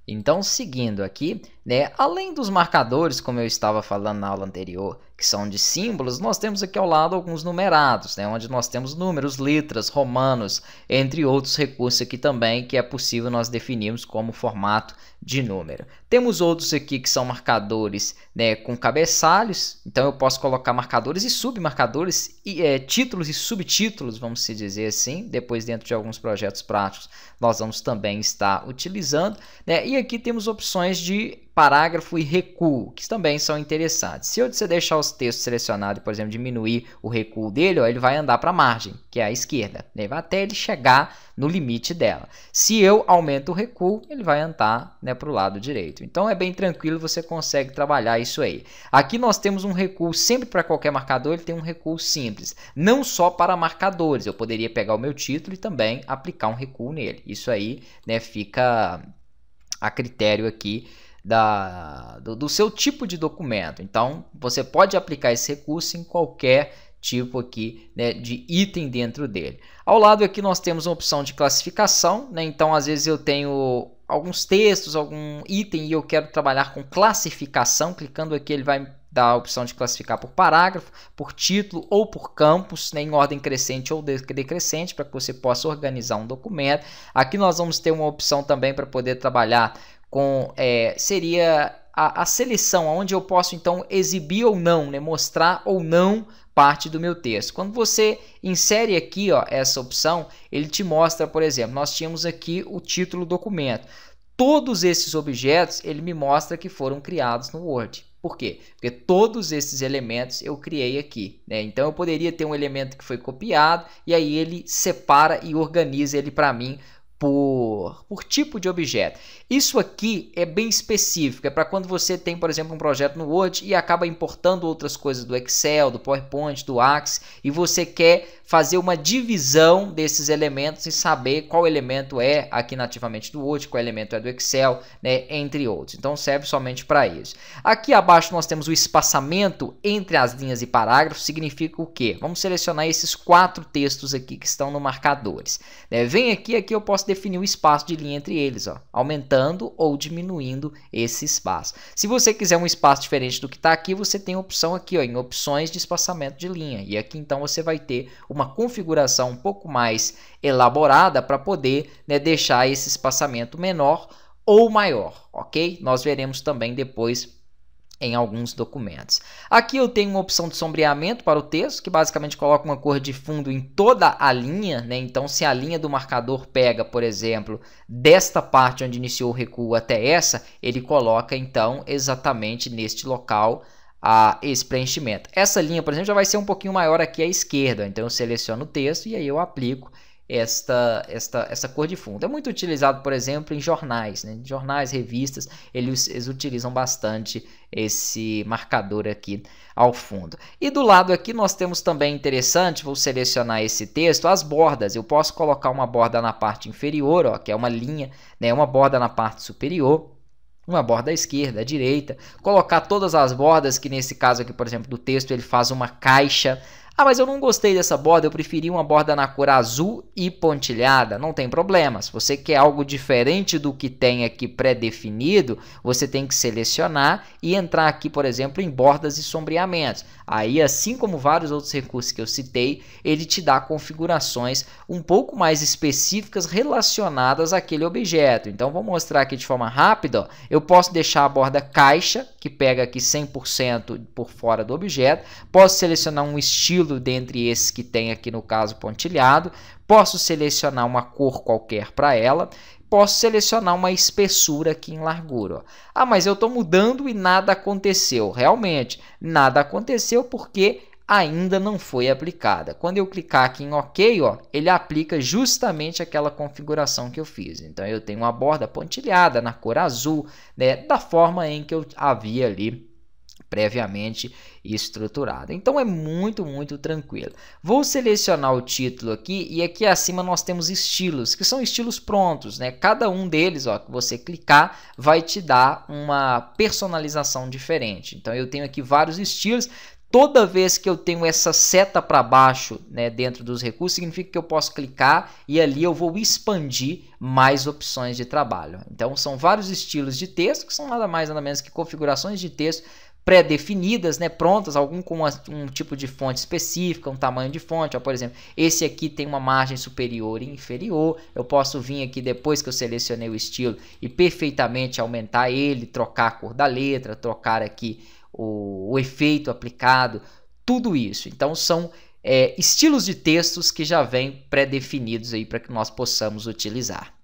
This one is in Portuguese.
Então, seguindo aqui, né, além dos marcadores, como eu estava falando na aula anterior, que são de símbolos, nós temos aqui ao lado alguns numerados, né, onde nós temos números, letras, romanos, entre outros recursos aqui também, que é possível nós definirmos como formato de número. Temos outros aqui que são marcadores, né, com cabeçalhos, então eu posso colocar marcadores e submarcadores, títulos e subtítulos, vamos se dizer assim, depois dentro de alguns projetos práticos nós vamos também estar utilizando, né, e aqui temos opções de parágrafo e recuo, que também são interessantes. Se você deixar os textos selecionados e, por exemplo, diminuir o recuo dele, ó, ele vai andar para a margem, que é a esquerda, né? Vai até ele chegar no limite dela. Se eu aumento o recuo, ele vai andar, né, para o lado direito. Então é bem tranquilo, você consegue trabalhar isso aí. Aqui nós temos um recuo, sempre para qualquer marcador, ele tem um recuo simples. Não só para marcadores, eu poderia pegar o meu título e também aplicar um recuo nele. Isso aí, né, fica a critério aqui do seu tipo de documento. Então, você pode aplicar esse recurso em qualquer tipo aqui, né, de item dentro dele. Ao lado aqui nós temos uma opção de classificação, né? Então, às vezes eu tenho alguns textos, algum item e eu quero trabalhar com classificação. Clicando aqui, ele vai dar a opção de classificar por parágrafo, por título ou por campos, né, em ordem crescente ou decrescente, para que você possa organizar um documento. Aqui nós vamos ter uma opção também para poder trabalhar com, seria a seleção, onde eu posso então exibir ou não, né, mostrar ou não parte do meu texto. Quando você insere aqui, ó, essa opção, ele te mostra, por exemplo, nós tínhamos aqui o título do documento. Todos esses objetos, ele me mostra que foram criados no Word. Por quê? Porque todos esses elementos eu criei aqui, né? Então eu poderia ter um elemento que foi copiado e aí ele separa e organiza ele para mim por tipo de objeto. Isso aqui é bem específico, é para quando você tem, por exemplo, um projeto no Word e acaba importando outras coisas do Excel, do PowerPoint, do Access, e você quer fazer uma divisão desses elementos e saber qual elemento é aqui nativamente do Word, qual elemento é do Excel, né, entre outros. Então serve somente para isso. Aqui abaixo nós temos o espaçamento entre as linhas e parágrafos. Significa o quê? Vamos selecionar esses 4 textos aqui que estão no marcadores, né? Vem aqui eu posso definir o espaço de linha entre eles, ó, aumentando ou diminuindo esse espaço. Se você quiser um espaço diferente do que está aqui, você tem a opção aqui, ó, em opções de espaçamento de linha, e aqui então você vai ter uma configuração um pouco mais elaborada para poder, né, deixar esse espaçamento menor ou maior, ok? Nós veremos também depois em alguns documentos. Aqui eu tenho uma opção de sombreamento para o texto, que basicamente coloca uma cor de fundo em toda a linha, né? Então, se a linha do marcador pega, por exemplo, desta parte onde iniciou o recuo até essa, ele coloca então exatamente neste local esse preenchimento. Essa linha, por exemplo, já vai ser um pouquinho maior aqui à esquerda, então eu seleciono o texto e aí eu aplico essa cor de fundo. É muito utilizado, por exemplo, em jornais, né? Jornais, revistas, eles utilizam bastante esse marcador aqui ao fundo. E do lado aqui nós temos também interessante, vou selecionar esse texto, as bordas. Eu posso colocar uma borda na parte inferior, ó, que é uma linha, né? Uma borda na parte superior, uma borda à esquerda, à direita, colocar todas as bordas, que nesse caso aqui, por exemplo, do texto, ele faz uma caixa. Ah, mas eu não gostei dessa borda, eu preferi uma borda na cor azul e pontilhada. Não tem problema. Se você quer algo diferente do que tem aqui pré-definido, você tem que selecionar e entrar aqui, por exemplo, em bordas e sombreamentos. Aí, assim como vários outros recursos que eu citei, ele te dá configurações um pouco mais específicas relacionadas àquele objeto. Então, vou mostrar aqui de forma rápida. Ó. Eu posso deixar a borda caixa, que pega aqui 100% por fora do objeto. Posso selecionar um estilo dentre esses que tem aqui no caso pontilhado, posso selecionar uma cor qualquer para ela, posso selecionar uma espessura aqui em largura. Ó. Ah, mas eu estou mudando e nada aconteceu. Realmente, nada aconteceu porque ainda não foi aplicada. Quando eu clicar aqui em OK, ó, ele aplica justamente aquela configuração que eu fiz. Então eu tenho uma borda pontilhada na cor azul, né, da forma em que eu havia ali previamente estruturado. Então é muito tranquilo. Vou selecionar o título aqui e aqui acima nós temos estilos, que são estilos prontos, né? Cada um deles, ó, que você clicar, vai te dar uma personalização diferente. Então eu tenho aqui vários estilos. Toda vez que eu tenho essa seta para baixo, né, dentro dos recursos, significa que eu posso clicar e ali eu vou expandir mais opções de trabalho. Então são vários estilos de texto, que são nada mais nada menos que configurações de texto pré-definidas, né, prontas, algum com um tipo de fonte específica, um tamanho de fonte. Ó, por exemplo, esse aqui tem uma margem superior e inferior. Eu posso vir aqui depois que eu selecionei o estilo e perfeitamente aumentar ele, trocar a cor da letra, trocar aqui o efeito aplicado, tudo isso. Então são estilos de textos que já vêm pré-definidos aí para que nós possamos utilizar.